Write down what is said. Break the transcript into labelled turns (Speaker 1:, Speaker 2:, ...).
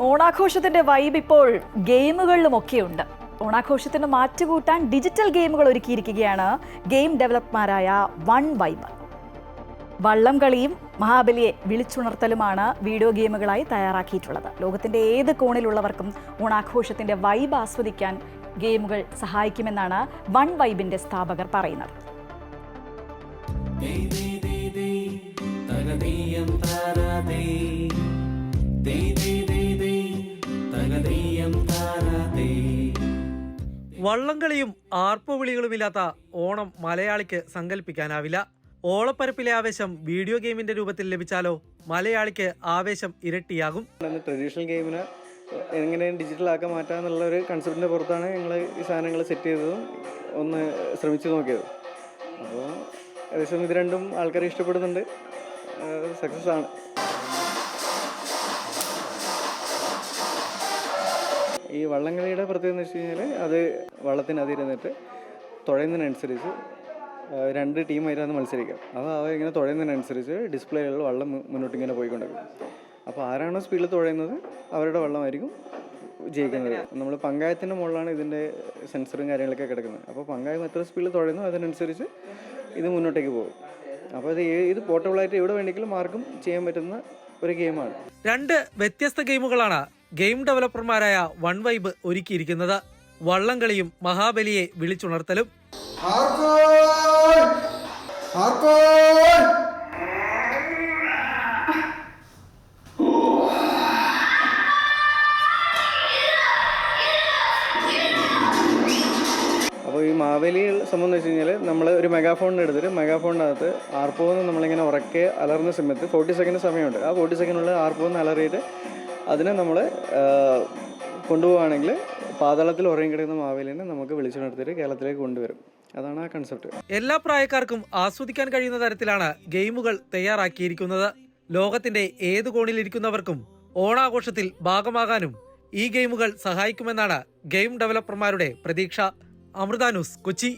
Speaker 1: ഓണാഘോഷത്തിന്റെ vibe ഇപ്പോൾ ഗെയിമുകളിലുമൊക്കെയുണ്ട്. ഓണാഘോഷത്തിന് മാറ്റുകൂട്ടാൻ digital ഗെയിമുകൾ ഒരുക്കിയിരിക്കുകയാണ് game ഡെവലപ്പർമാരായ one vibe. വള്ളം കളിയും മഹാബലിയെ വിളിച്ചുണർത്തലുമാണ് വീഡിയോ ഗെയിമുകളായി തയ്യാറാക്കിയിട്ടുള്ളത്. ലോകത്തിന്റെ ഏത് കോണിലുള്ളവർക്കും ഓണാഘോഷത്തിന്റെ വൈബ് ആസ്വദിക്കാൻ ഗെയിമുകൾ സഹായിക്കുമെന്നാണ് വൺ വൈബിന്റെ സ്ഥാപകർ പറയുന്നത്.
Speaker 2: വള്ളംകളിയും ആർപ്പുവിളികളുമില്ലാത്ത ഓണം മലയാളിക്ക് സങ്കല്പിക്കാനാവില്ല. ഓളപ്പരപ്പിലെ ആവേശം വീഡിയോ ഗെയിമിന്റെ രൂപത്തിൽ ലഭിച്ചാലോ മലയാളിക്ക് ആവേശം ഇരട്ടിയാകും.
Speaker 3: ട്രഡീഷണൽ ഗെയിമിനെ എങ്ങനെ ഡിജിറ്റൽ ആക്കാൻ മാറ്റാന്നുള്ള ഒരു കൺസെപ്റ്റിന്റെ പുറത്താണ് ഞങ്ങൾ ഈ സാധനങ്ങൾ സെറ്റ് ചെയ്തതും ഒന്ന് ശ്രമിച്ചു നോക്കിയത്. അപ്പോൾ ഏകദേശം ഇത് രണ്ടും ആൾക്കാരെ ഇഷ്ടപ്പെടുന്നുണ്ട്, സക്സസ് ആണ്. ഈ വള്ളംകളിയുടെ പ്രത്യേകത എന്ന് വെച്ച് കഴിഞ്ഞാൽ അത് വള്ളത്തിനതിരുന്നിട്ട് തുഴയുന്നതിനനുസരിച്ച് രണ്ട് ടീമായിട്ടാണ് മത്സരിക്കുക. അപ്പോൾ അവരിങ്ങനെ തുഴയുന്നതിനനുസരിച്ച് ഡിസ്പ്ലേകളിൽ വള്ളം മുന്നോട്ട് ഇങ്ങനെ പോയിക്കൊണ്ടിരിക്കും. അപ്പോൾ ആരാണോ സ്പീഡിൽ തുഴയുന്നത് അവരുടെ വള്ളമായിരിക്കും ജയിക്കുന്നത്. നമ്മൾ പങ്കായത്തിൻ്റെ മുകളിലാണ് ഇതിൻ്റെ സെൻസറും കാര്യങ്ങളൊക്കെ കിടക്കുന്നത്. അപ്പോൾ പങ്കായം എത്ര സ്പീഡിൽ തുഴയുന്നു അതിനനുസരിച്ച് ഇത് മുന്നോട്ടേക്ക് പോകും. അപ്പോൾ ഇത് പോർട്ടബിളായിട്ട് എവിടെ വേണമെങ്കിലും ആർക്കും ചെയ്യാൻ പറ്റുന്ന ഒരു ഗെയിമാണ്.
Speaker 2: രണ്ട് വ്യത്യസ്ത ഗെയിമുകളാണ് ഗെയിം ഡെവലപ്പർമാരായ വൺ വൈബ് ഒരുക്കിയിരിക്കുന്നത്. വള്ളംകളിയും മഹാബലിയെ വിളിച്ചുണർത്തലും.
Speaker 3: അപ്പോൾ ഈ മാവേലി സംഭവം എന്ന് വെച്ച് കഴിഞ്ഞാൽ നമ്മൾ ഒരു മെഗാഫോണിന് എടുത്തിട്ട് മെഗാഫോണിനകത്ത് ആർപ്പോന്ന് നമ്മളിങ്ങനെ ഉറക്കെ അലർന്ന സമയത്ത് 40 സെക്കൻഡ് സമയമുണ്ട്. ആ 40 സെക്കൻഡിനുള്ള ആർപ്പോന്ന് അലറിയിട്ട് അതിനെ നമ്മൾ കൊണ്ടുപോവുകയാണെങ്കിൽ പാതാളത്തിൽ ഉറങ്ങിക്കിടക്കുന്ന മാവേലിനെ നമുക്ക് വിളിച്ചുണർത്തിയിട്ട് കേരളത്തിലേക്ക് കൊണ്ടുവരും. അതാണ് ആ കൺസെപ്റ്റ്.
Speaker 2: എല്ലാ പ്രായക്കാർക്കും ആസ്വദിക്കാൻ കഴിയുന്ന തരത്തിലാണ് ഗെയിമുകൾ തയ്യാറാക്കിയിരിക്കുന്നത്. ലോകത്തിന്റെ ഏത് കോണിലിരിക്കുന്നവർക്കും ഓണാഘോഷത്തിൽ ഭാഗമാകാനും ഈ ഗെയിമുകൾ സഹായിക്കുമെന്നാണ് ഗെയിം ഡെവലപ്പർമാരുടെ പ്രതീക്ഷ. അമൃത ന്യൂസ്, കൊച്ചി.